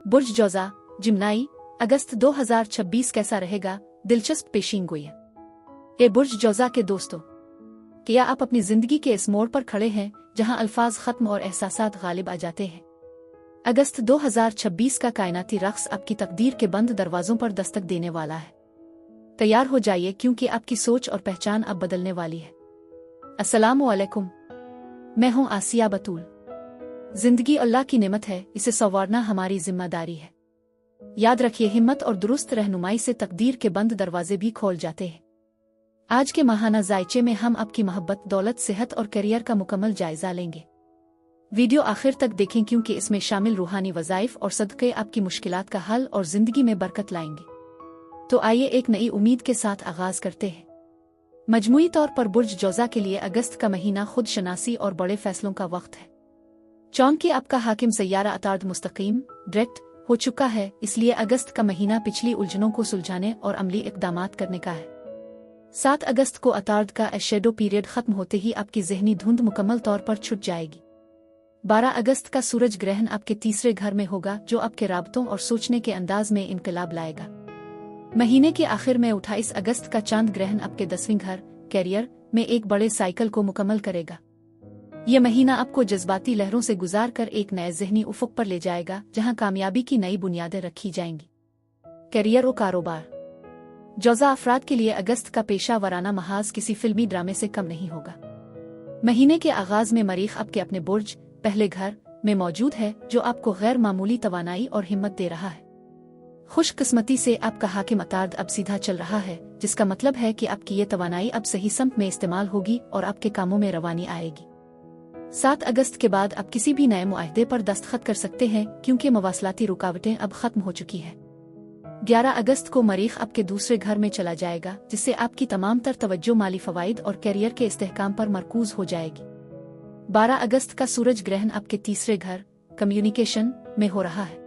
बुर्ज जौज़ा, जिमनाई, अगस्त 2026 कैसा रहेगा? दिलचस्प पेशीनगोई है। ए बुर्ज जौज़ा के दोस्तों, क्या आप अपनी जिंदगी के इस मोड़ पर खड़े हैं जहां अल्फाज खत्म और एहसासात गालिब आ जाते हैं? अगस्त 2026 का कायनाती रक्स आपकी तकदीर के बंद दरवाजों पर दस्तक देने वाला है। तैयार हो जाइए क्योंकि आपकी सोच और पहचान अब बदलने वाली है। अस्सलामु अलैकुम, मैं हूं आसिया बतूल। जिंदगी अल्लाह की नेमत है, इसे संवारना हमारी जिम्मेदारी है। याद रखिए, हिम्मत और दुरुस्त रहनुमाई से तकदीर के बंद दरवाजे भी खोल जाते हैं। आज के माहाना जायचे में हम आपकी मोहब्बत, दौलत, सेहत और करियर का मुकम्मल जायजा लेंगे। वीडियो आखिर तक देखें क्योंकि इसमें शामिल रूहानी वज़ाइफ और सदक़े आपकी मुश्किलात का हल और जिंदगी में बरकत लाएंगे। तो आइए एक नई उम्मीद के साथ आगाज करते हैं। मजमूई तौर पर बुर्ज जौज़ा के लिए अगस्त का महीना खुद शनासी और बड़े फैसलों का वक्त है। चौंकि आपका हाकिम सैयारा अतार्द मुस्तकीम डायरेक्ट हो चुका है, इसलिए अगस्त का महीना पिछली उलझनों को सुलझाने और अमली इक़दामात करने का है। 7 अगस्त को अतार्द का शेडो पीरियड खत्म होते ही आपकी ज़हनी धुंध मुकम्मल तौर पर छुट जाएगी। 12 अगस्त का सूरज ग्रहण आपके तीसरे घर में होगा, जो आपके राबतों और सोचने के अंदाज में इनकलाब लाएगा। महीने के आखिर में 28 अगस्त का चांद ग्रहण आपके 10वें घर कैरियर में एक बड़े साइकिल को मुकम्मल करेगा। यह महीना आपको जज्बाती लहरों से गुजार कर एक नए ज़हनी उफ़ुक़ पर ले जाएगा, जहां कामयाबी की नई बुनियादें रखी जाएंगी। कैरियर और कारोबार, जौज़ा अफराद के लिए अगस्त का पेशा वराना महाज किसी फिल्मी ड्रामे से कम नहीं होगा। महीने के आगाज में मरीख आपके अपने बुर्ज पहले घर में मौजूद है, जो आपको गैर मामूली तवानाई और हिम्मत दे रहा है। खुशकिस्मती से आपका हाकिम अतार्द अब सीधा चल रहा है, जिसका मतलब है कि आपकी ये तवानाई अब सही समत में इस्तेमाल होगी और आपके कामों में रवानी आएगी। 7 अगस्त के बाद आप किसी भी नए मुआहदे पर दस्तखत कर सकते हैं, क्योंकि मवासलाती रुकावटें अब खत्म हो चुकी हैं। 11 अगस्त को मरीख आपके दूसरे घर में चला जाएगा, जिससे आपकी तमाम तर तवज्जो माली फवाइद और कैरियर के इस्तेहकाम पर मरकूज हो जाएगी। 12 अगस्त का सूरज ग्रहण आपके तीसरे घर कम्युनिकेशन में हो रहा है।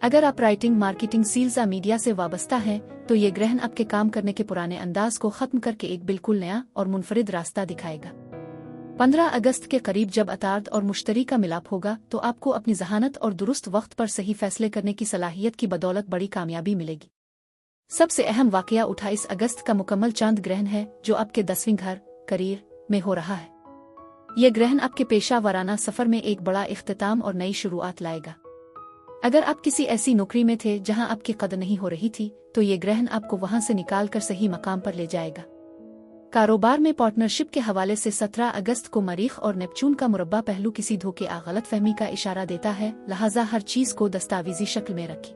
अगर आप राइटिंग, मार्केटिंग, सेल्स या मीडिया से वाबस्ता हैं, तो ये ग्रहण आपके काम करने के पुराने अंदाज को खत्म करके एक बिल्कुल नया और मुनफरिद रास्ता दिखाएगा। 15 अगस्त के करीब जब अतार्द और मुश्तरी का मिलाप होगा, तो आपको अपनी जहानत और दुरुस्त वक्त पर सही फैसले करने की सलाहियत की बदौलत बड़ी कामयाबी मिलेगी। सबसे अहम वाकया 28 अगस्त का मुकम्मल चांद ग्रहण है, जो आपके 10वें घर करियर में हो रहा है। यह ग्रहण आपके पेशा वराना सफर में एक बड़ा इख्तिताम और नई शुरुआत लाएगा। अगर आप किसी ऐसी नौकरी में थे जहां आपकी कदर नहीं हो रही थी, तो ये ग्रहण आपको वहां से निकाल कर सही मकाम पर ले जाएगा। कारोबार में पार्टनरशिप के हवाले से 17 अगस्त को मरीख और नेपचून का मुरब्बा पहलू किसी धोखे या गलतफहमी का इशारा देता है, लिहाजा हर चीज को दस्तावेजी शक्ल में रखें।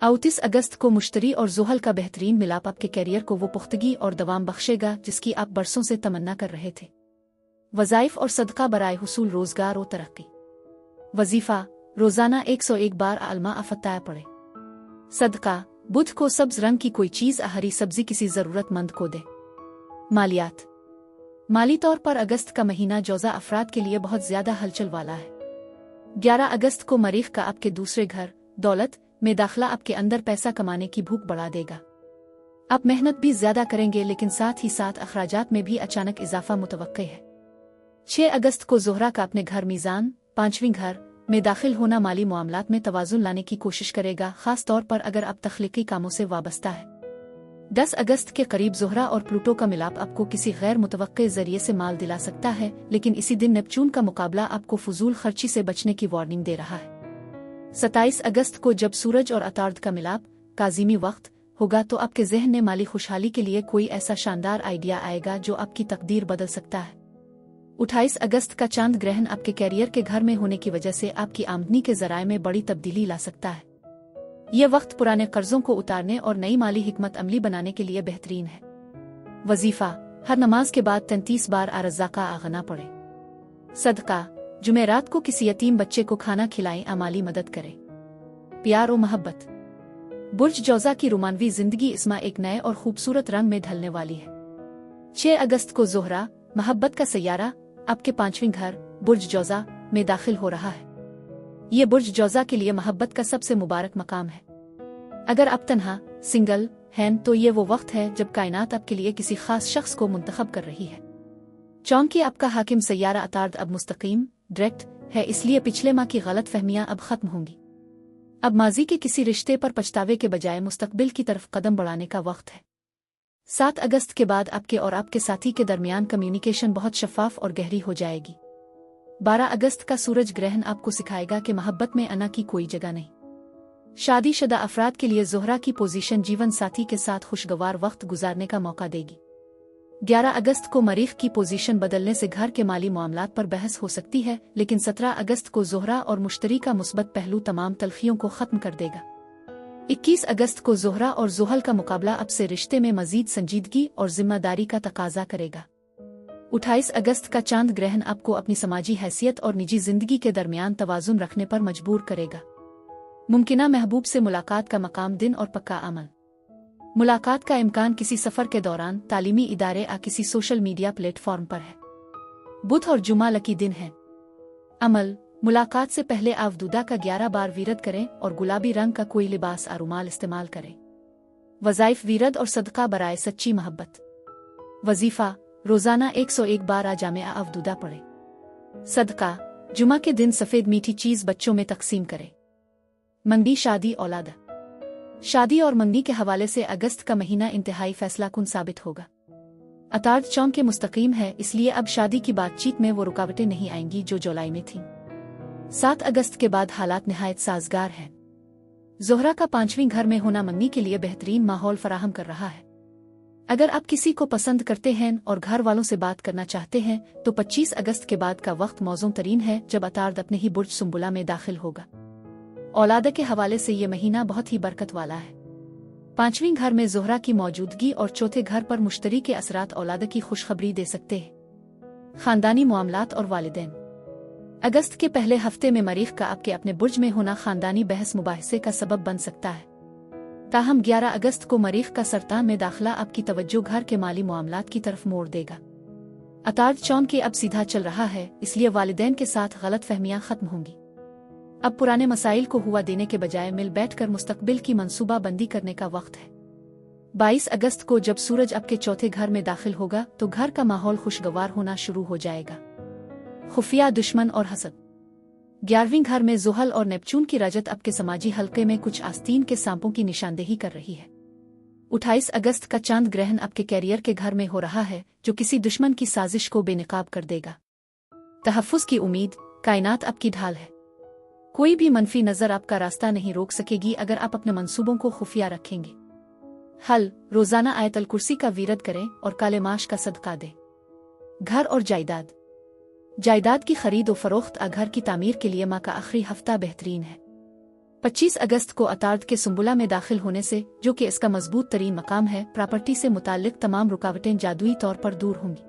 29 अगस्त को मुश्तरी और ज़ुहल का बेहतरीन मिलाप आपके कैरियर को वो पुख्तगी और दवाम बख्शेगा जिसकी आप बरसों से तमन्ना कर रहे थे। वज़ाइफ और सदका बराए हुसूल रोजगार और तरक्की। वजीफा, रोजाना 101 बार आलमा अफताया पढ़े। सदका, बुध को सब्ज रंग की कोई चीज हरी सब्जी किसी जरूरतमंद को दे। मालियात, माली तौर पर अगस्त का महीना जौज़ा अफराद के लिए बहुत ज्यादा हलचल वाला है। 11 अगस्त को मरीख का आपके दूसरे घर दौलत में दाखिला आपके अंदर पैसा कमाने की भूख बढ़ा देगा। आप मेहनत भी ज्यादा करेंगे, लेकिन साथ ही साथ अखराजात में भी अचानक इजाफा मुतवक्के है। 6 अगस्त को ज़ोहरा का अपने घर मीज़ान 5वें घर में दाखिल होना माली मामलात में तवाज़ुन लाने की कोशिश करेगा, खास तौर पर अगर आप तख्लीकी कामों से वाबस्ता है। 10 अगस्त के करीब ज़ोहरा और प्लूटो का मिलाप आपको किसी गैर मुतवक्के जरिए से माल दिला सकता है, लेकिन इसी दिन नेपचून का मुकाबला आपको फजूल खर्ची से बचने की वार्निंग दे रहा है। 27 अगस्त को जब सूरज और अतार्द का मिलाप काज़ीमी वक्त होगा, तो आपके जहन में माली खुशहाली के लिए कोई ऐसा शानदार आइडिया आएगा जो आपकी तकदीर बदल सकता है। 28 अगस्त का चांद ग्रहण आपके कैरियर के घर में होने की वजह से आपकी आमदनी के जराए में बड़ी तब्दीली ला सकता है। यह वक्त पुराने कर्जों को उतारने और नई माली हिकमत अमली बनाने के लिए बेहतरीन है। वजीफा, हर नमाज के बाद 33 बार अर्ज़ाक़ा आगना पढ़े। सदका, जुमेरात को किसी यतीम बच्चे को खाना खिलाएं, अमाली मदद करें। प्यार और मोहब्बत, बुर्ज जौज़ा की रोमानवी जिंदगी इसमें एक नए और खूबसूरत रंग में ढलने वाली है। 6 अगस्त को ज़ोहरा मोहब्बत का सैयारा आपके 5वें घर बुर्ज जौज़ा में दाखिल हो रहा है। ये बुर्ज जौज़ा के लिए मोहब्बत का सबसे मुबारक मकाम है। अगर आप तन्हा सिंगल हैं, तो ये वो वक्त है जब कायनात आपके लिए किसी खास शख्स को मुंतखब कर रही है। चौंकि आपका हाकिम सैयारा अतार्द अब मुस्तकीम डायरेक्ट है, इसलिए पिछले माह की गलत फहमियां अब खत्म होंगी। अब माजी के किसी रिश्ते पर पछतावे के बजाय मुस्तकबिल की तरफ कदम बढ़ाने का वक्त है। 7 अगस्त के बाद आपके और आपके साथी के दरमियान कम्युनिकेशन बहुत शफाफ और गहरी हो जाएगी। 12 अगस्त का सूरज ग्रहण आपको सिखाएगा कि मोहब्बत में अना की कोई जगह नहीं। शादीशुदा अफराद के लिए ज़ोहरा की पोजीशन जीवन साथी के साथ खुशगवार वक्त गुजारने का मौका देगी। 11 अगस्त को मरीख की पोजीशन बदलने से घर के माली मामलात पर बहस हो सकती है, लेकिन 17 अगस्त को ज़ोहरा और मुश्तरी का मुस्बत पहलू तमाम तलखियों को ख़त्म कर देगा। 21 अगस्त को ज़ोहरा और ज़ुहल का मुकाबला अब से रिश्ते में मजीद संजीदगी और जिम्मेदारी का तकाजा करेगा। 28 अगस्त का चांद ग्रहण आपको अपनी समाजी हैसियत और निजी जिंदगी के दरमियान तवाज़ुन रखने पर मजबूर करेगा। मुमकिना महबूब से मुलाकात का मकाम दिन और पक्का अमल। मुलाकात का इम्कान किसी सफ़र के दौरान, तालीमी इदारे या किसी सोशल मीडिया प्लेटफॉर्म पर है। बुध और जुमा लकी दिन है। अमल, मुलाकात से पहले आवदूदा का 11 बार वीरद करें और गुलाबी रंग का कोई लिबास या रुमाल इस्तेमाल करें। वज़ाइफ वीरद और सदका बराए सच्ची मोहब्बत। वजीफ़ा, रोज़ाना 101 बार जामिया आवदूदा पढ़े। सदका, जुमा के दिन सफ़ेद मीठी चीज़ बच्चों में तकसीम करें। मंदी, शादी, औलाद। शादी और मंदी के हवाले से अगस्त का महीना इंतहाई फैसलाकुन साबित होगा। अतार्द चौम के मुस्तकीम है, इसलिए अब शादी की बातचीत में वो रुकावटें नहीं आएंगी जो जुलाई में थीं। 7 अगस्त के बाद हालात निहायत साजगार हैं। ज़ोहरा का 5वीं घर में होना मंगनी के लिए बेहतरीन माहौल फराहम कर रहा है। अगर आप किसी को पसंद करते हैं और घर वालों से बात करना चाहते हैं तो 25 अगस्त के बाद का वक्त मौजूद तरीन है, जब अतार्द अपने ही बुर्ज सुंबुला में दाखिल होगा। औलाद के हवाले से ये महीना बहुत ही बरकत वाला है। 5वीं घर में ज़ोहरा की मौजूदगी और चौथे घर पर मुश्तरी के असरात औलाद की खुशखबरी दे सकते हैं। खानदानी मामलात और वालिदैन। अगस्त के पहले हफ्ते में मरीख का आपके अपने बुर्ज में होना खानदानी बहस मुबाहिसे का सबब बन सकता है। ताहम 11 अगस्त को मरीख का सरतान में दाखिला आपकी तवज्जो घर के माली मामलात की तरफ मोड़ देगा। अतार्द चौम के अब सीधा चल रहा है, इसलिए वालिदैन के साथ गलत फहमियां खत्म होंगी। अब पुराने मसाइल को हुआ देने के बजाय मिल बैठकर मुस्तकबिल की मंसूबा बंदी करने का वक्त है। 22 अगस्त को जब सूरज आपके चौथे घर में दाखिल होगा तो घर का माहौल खुशगवार होना शुरू हो जाएगा। खुफिया, दुश्मन और हसद। 11वीं घर में ज़ुहल और नेपचून की रजत आपके समाजी हल्के में कुछ आस्तीन के सांपों की निशानदेही कर रही है। 28 अगस्त का चांद ग्रहण आपके कैरियर के घर में हो रहा है, जो किसी दुश्मन की साजिश को बेनकाब कर देगा। तहफ़्फ़ुज़ की उम्मीद, कायनात आपकी ढाल है। कोई भी मनफी नज़र आपका रास्ता नहीं रोक सकेगी अगर आप अपने मंसूबों को खुफिया रखेंगे। हल, रोज़ाना आयतल कुर्सी का वीरद करें और काले माश का सदका दें। घर और जायदाद। जायदाद की खरीद और फरोख्त आ घर की तामीर के लिए माह का आखिरी हफ्ता बेहतरीन है। 25 अगस्त को अतार्द के सुंबुला में दाखिल होने से, जो कि इसका मजबूत तरीन मकाम है, प्रॉपर्टी से मुताल्लिक तमाम रुकावटें जादुई तौर पर दूर होंगी।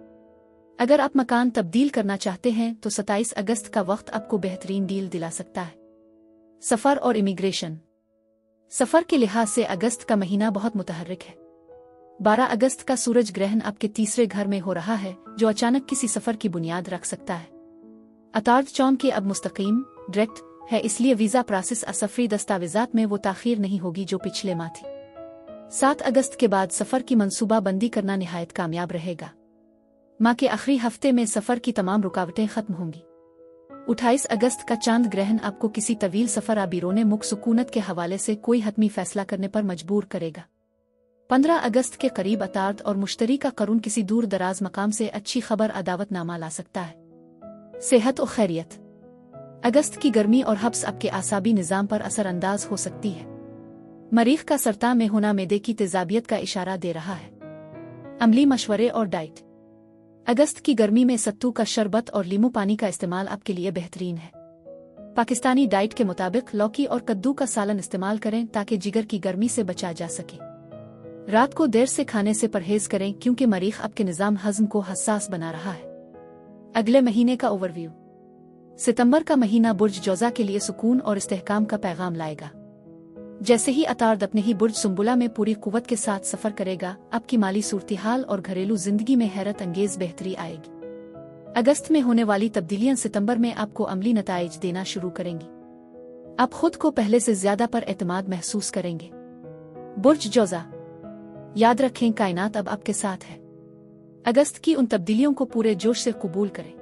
अगर आप मकान तब्दील करना चाहते हैं तो 27 अगस्त का वक्त आपको बेहतरीन डील दिला सकता है। सफ़र और इमिग्रेशन। सफ़र के लिहाज से अगस्त का महीना बहुत मुतहर्रिक है। 12 अगस्त का सूरज ग्रहण आपके तीसरे घर में हो रहा है, जो अचानक किसी सफ़र की बुनियाद रख सकता है। अतार्द चौम के अब मुस्तकीम, डायरेक्ट है, इसलिए वीज़ा प्रोसेस असफ़री दस्तावेज़ात में वो ताख़ीर नहीं होगी जो पिछले माह थी। 7 अगस्त के बाद सफ़र की मंसूबा बंदी करना निहायत कामयाब रहेगा। माह के आखिरी हफ्ते में सफ़र की तमाम रुकावटें ख़त्म होंगी। 28 अगस्त का चांद ग्रहण आपको किसी तवील सफ़र या बिरोने मुख सुकूनत के हवाले से कोई हतमी फैसला करने पर मजबूर करेगा। 15 अगस्त के करीब अतार्द और मुश्तरी का करून किसी दूर दराज मकाम से अच्छी खबर अदावतनामा ला सकता है। सेहत और खैरियत। अगस्त की गर्मी और हब्स आपके आसाबी निज़ाम पर असरअंदाज हो सकती है। मरीख का सरता में होना मैदे की तेजाबियत का इशारा दे रहा है। अमली मशवरे और डाइट। अगस्त की गर्मी में सत्तू का शरबत और लीमू पानी का इस्तेमाल आपके लिए बेहतरीन है। पाकिस्तानी डाइट के मुताबिक लौकी और कद्दू का सालन इस्तेमाल करें ताकि जिगर की गर्मी से बचा जा सके। रात को देर से खाने से परहेज करें क्योंकि मरीख आपके निज़ाम हज़म को हसास बना रहा है। अगले महीने का ओवरव्यू। सितंबर का महीना बुर्ज जौज़ा के लिए सुकून और इस्तेहकाम का पैगाम लाएगा। जैसे ही अतार्द अपने ही बुर्ज सुंबुला में पूरी कुव्वत के साथ सफ़र करेगा, आपकी माली सूरत-ए-हाल और घरेलू जिंदगी में हैरत अंगेज बेहतरी आएगी। अगस्त में होने वाली तब्दीलियां सितंबर में आपको अमली नताइज देना शुरू करेंगी। आप खुद को पहले से ज्यादा पर एतमाद महसूस करेंगे। बुर्ज जौज़ा, याद रखें कायनात अब आपके साथ है। अगस्त की उन तब्दीलियों को पूरे जोश से कबूल करें।